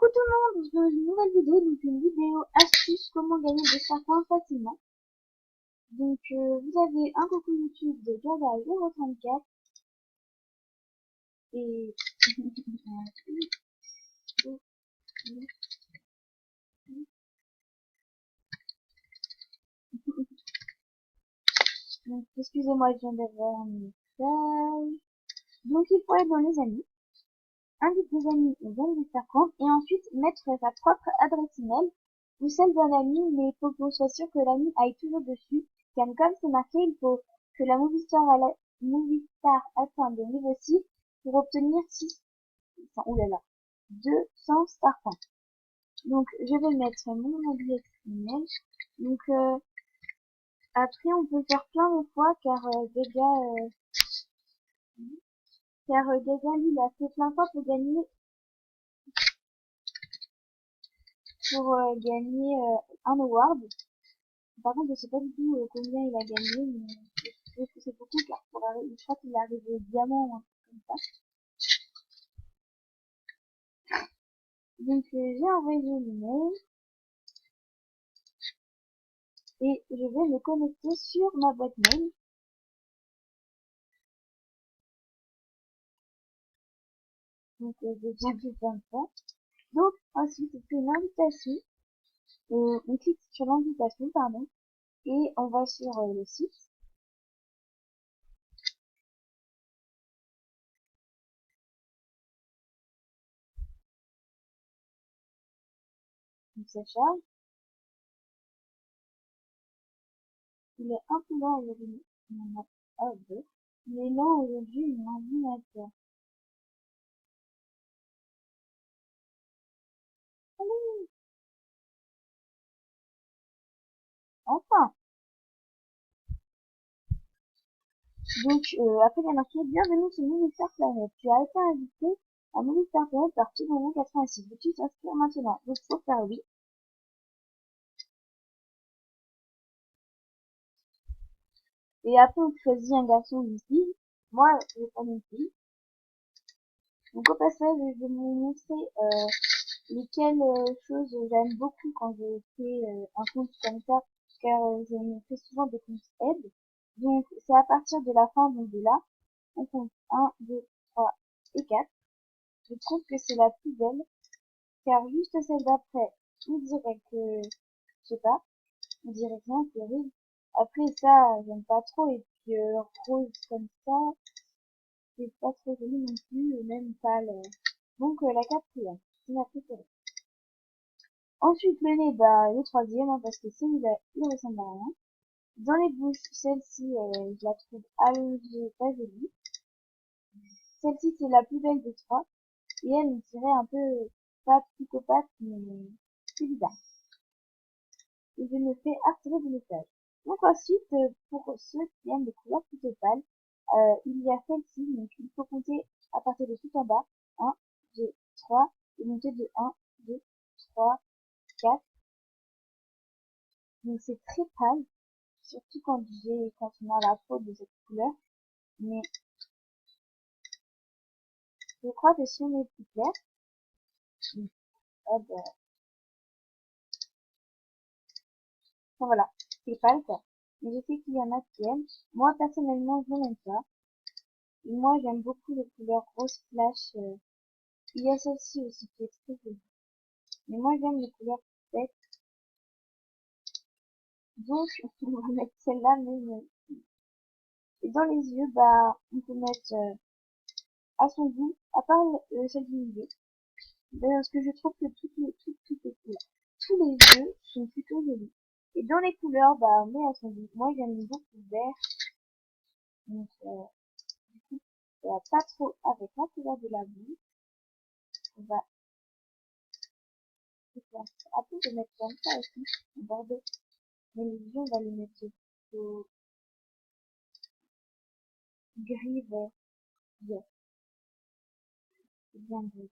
Coucou tout le monde, on se retrouve dans une nouvelle vidéo, donc une vidéo astuce comment gagner des serpents facilement. Donc vous avez un coucou YouTube de Gada034 et donc excusez-moi, je viens d'avoir un message. Donc il faut être dans les amis, invite des amis et donner des serpents et ensuite mettre sa propre adresse email ou celle d'un ami, mais il faut qu'on soit sûr que l'ami aille toujours dessus, car comme c'est marqué, il faut que la Movistar atteigne le niveau 6 pour obtenir 200 star points. Donc je vais mettre mon adresse email. Donc après on peut faire plein de fois car Gaga lui il a fait plein de fois pour gagner un award. Par contre, je sais pas du tout combien il a gagné, mais je trouve que c'est beaucoup car je crois qu'il est arrivé au diamant ou un truc comme ça. Donc j'ai envoyé l'email et je vais me connecter sur ma boîte mail. Donc j'ai déjà fait plein de fois. Donc ensuite on fait une invitation. On clique sur l'invitation, pardon, et on va sur le site. Donc ça charge. Il est un peu lent aujourd'hui. Il est lent aujourd'hui, mon ordinateur. Allez, enfin. Donc après il y a marqué bienvenue sur Movistar Planet. Tu as été invité à Movistar Planet par Tibourou 86. Veux-tu t'inscrire maintenant? Donc faut faire oui. Et après on choisit un garçon ou une fille. Moi je vais prendre une fille. Donc au passage je vais vous montrer lesquelles choses j'aime beaucoup quand je fais un compte comme ça, car je me fais souvent des comptes aide. Donc c'est à partir de la fin, donc de là, on compte 1, 2, 3 et 4. Je trouve que c'est la plus belle, car juste celle d'après, on dirait que, je sais pas, on dirait rien, c'est horrible. Après ça, j'aime pas trop, et puis rose comme ça, c'est pas trop joli non plus, même pâle. Donc la quatrième, c'est ma préférée. Ensuite, le nez, bah, le troisième, hein, parce que celui-là, il ressemble à rien. Dans les bouches, celle-ci, je la trouve allongée, pas jolie. Celle-ci, c'est la plus belle des trois. Et elle, on dirait un peu, pas psychopathe, mais c'est bizarre. Et je me fais harceler de messages. Donc ensuite, pour ceux qui aiment les couleurs plutôt pâles, il y a celle-ci, donc il faut compter à partir de tout en bas. 1, 2, 3, et monter de 1, 2, 3, 4. Donc c'est très pâle. Surtout quand on a la peau de cette couleur. Mais je crois que si on est plus clair, hop, enfin, voilà, c'est pas le cas. Mais je sais qu'il y en a qui aiment. Moi, personnellement, je n'aime pas. Et moi, j'aime beaucoup les couleurs rose flash. Il y a celle-ci aussi qui est très jolie. Mais moi, j'aime les couleurs bêtes. Donc, on va mettre celle-là, mais et dans les yeux, bah, on peut mettre à son goût, à part celle du milieu. Parce que je trouve que toutes les couleurs, tous les yeux sont plutôt jolis. Et dans les couleurs, bah, on met à son goût. Moi, j'aime beaucoup vert. Donc, du coup, ça va pas trop avec la couleur de la boue. On va faire ça. Après, je vais mettre comme ça aussi, en bordeaux. Mais les yeux, on va les mettre au gris vert. Vert. C'est bien gris.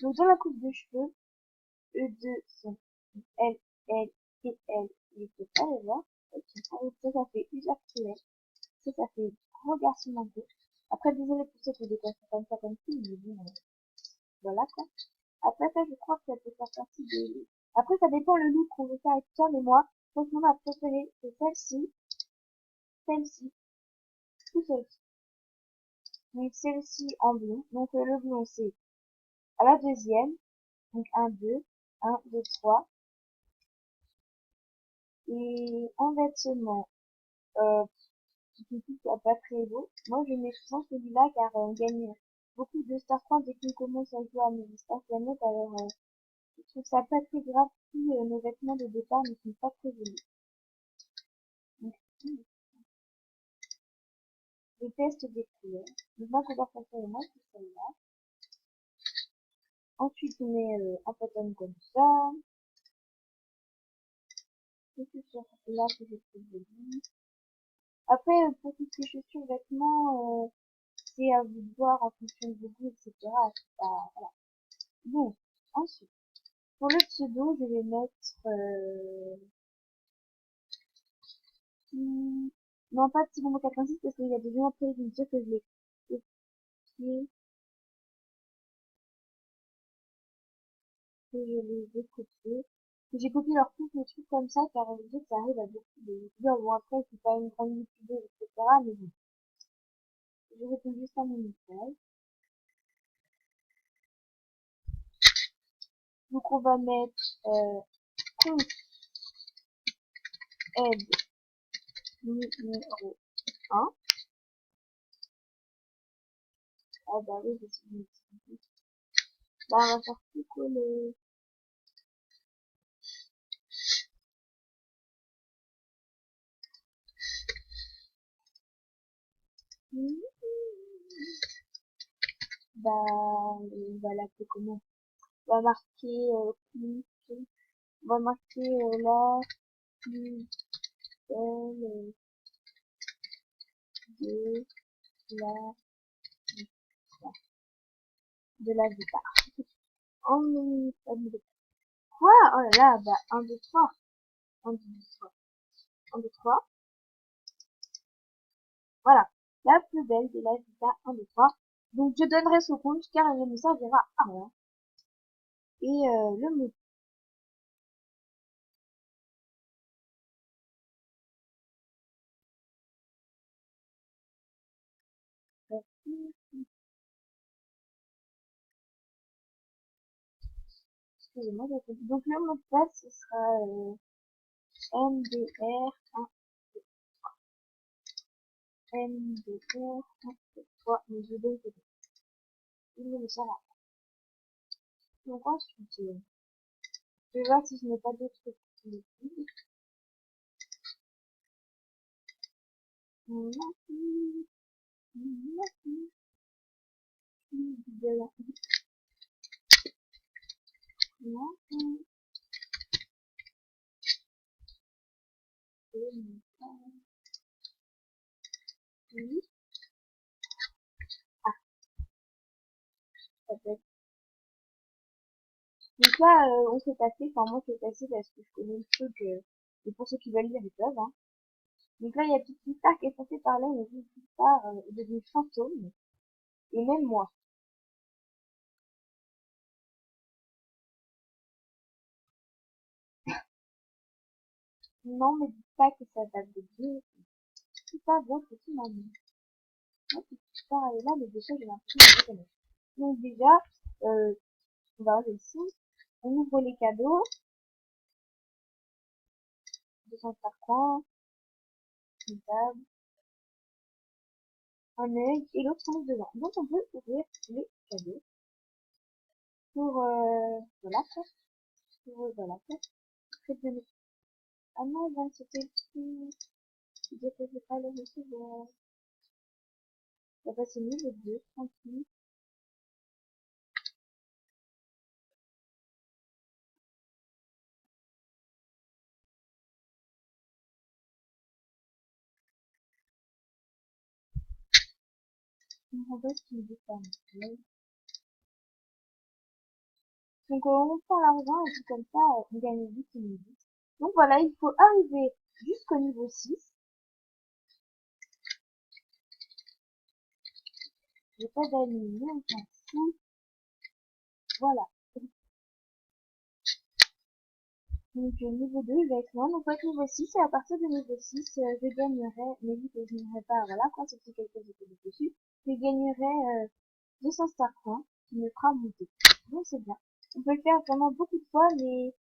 Donc, dans la coupe de cheveux, eux deux sont L, L et L. Je peux pas les voir. Ça fait usage cruel. Ça fait gros garçon manqué. Après, désolé pour ceux qui dépassent comme ça comme ci, mais bon, voilà quoi. Après ça, je crois que ça peut faire partie des... Après, ça dépend le look qu'on veut faire et tout ça, mais moi, franchement, ma préférée, c'est celle-ci, tout celle-ci. Donc celle-ci en blond. Donc le blond, c'est à la deuxième. Donc 1, 2, 3. Et en vêtements, qui soit pas très beau. Moi, je mets souvent celui-là car on gagne beaucoup de StarCraft dès qu'on commence à jouer à mes StarCraft. Alors, je trouve ça pas très grave si nos vêtements de départ ne sont pas très jolis. Donc, je teste des couleurs. Donc, ma couleur préférée, moi, c'est celle-là. Ensuite, on met un pattern comme ça. Les chaussures là que je trouve jolies. Après, pour toutes les chaussures, vêtements, c'est à vous de voir en fonction de vos goûts, etc. C'est pas, voilà. Bon, ensuite, pour le pseudo, je vais mettre, non pas petit bombo 86 parce qu'il y a des gens après qui me disent que je l'ai copié, que je les ai copiés, que j'ai copié leur tous les trucs comme ça, car je sais que ça arrive à beaucoup de youtubeurs. Bon après, c'est pas une grande youtubeuse, etc. Mais bon, je réponds juste à mon message. Donc on va mettre, compte aide numéro 1. Ah bah oui, je suis une petite. Bah on va faire tout coller. Bah on va l'appeler comment? On va marquer plus, on va marquer la plus belle de la de la guitare. En quoi? Oh là là, bah 1, 2, 3. 1, 2, 3. 1, 2, 3. Voilà. La plus belle de la guitare 1, 2, 3. Donc je donnerai ce compte car elle ne me servira à rien. Et le mot. Excusez-moi, donc le mot de passe ce sera MDR1, MDR1, 3, mais je donne que il ne me sert à rien. Donc ensuite, je vais voir si je n'ai pas d'autres trucs. Donc là, on s'est passé, enfin moi c'est passé parce que je connais le truc, et pour ceux qui veulent lire, ils peuvent, hein. Donc là, il y a Petite Star qui est censée parler, mais Petite Star est devenue fantôme, et même moi. Non, mais dites pas que ça date de Dieu, c'est pas votre petit mamie. Moi, Petite Star, elle est là, mais déjà, j'ai l'impression que je la connais. Donc déjà, on va ici, on ouvre les cadeaux, 250, une table, un œil, et l'autre on est devant. Donc on peut ouvrir les cadeaux pour, voilà, quoi. Pour, voilà, quoi. Très bien. Ah non, ben, c'était le petit, je disais que je vais pas le recevoir. Bah, bah, c'est mieux, les deux, tranquille. On va ce qu'il me dit pas. Donc, on prend l'argent et puis comme ça, on gagne vite et vite. Donc voilà, il faut arriver jusqu'au niveau 6. J'ai pas d'amis, mais on s'en fout. Voilà. Donc niveau 2, je vais être loin. Donc avec niveau 6, et à partir de niveau 6, je gagnerai, mais vu que je n'irai pas, voilà, quoi, c'est quelque chose de dessus, je gagnerai 200 star points, qui me fera monter. Donc c'est bien. On peut le faire vraiment beaucoup de fois, mais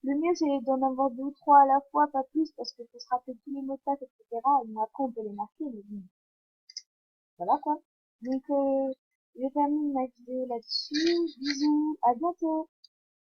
le mieux c'est d'en avoir 2 ou 3 à la fois, pas plus, parce qu'il faut se rappeler tous les mots de passe, etc. Et bon, après on peut les marquer, mais bon, voilà quoi. Donc je termine ma vidéo là-dessus. Bisous, à bientôt.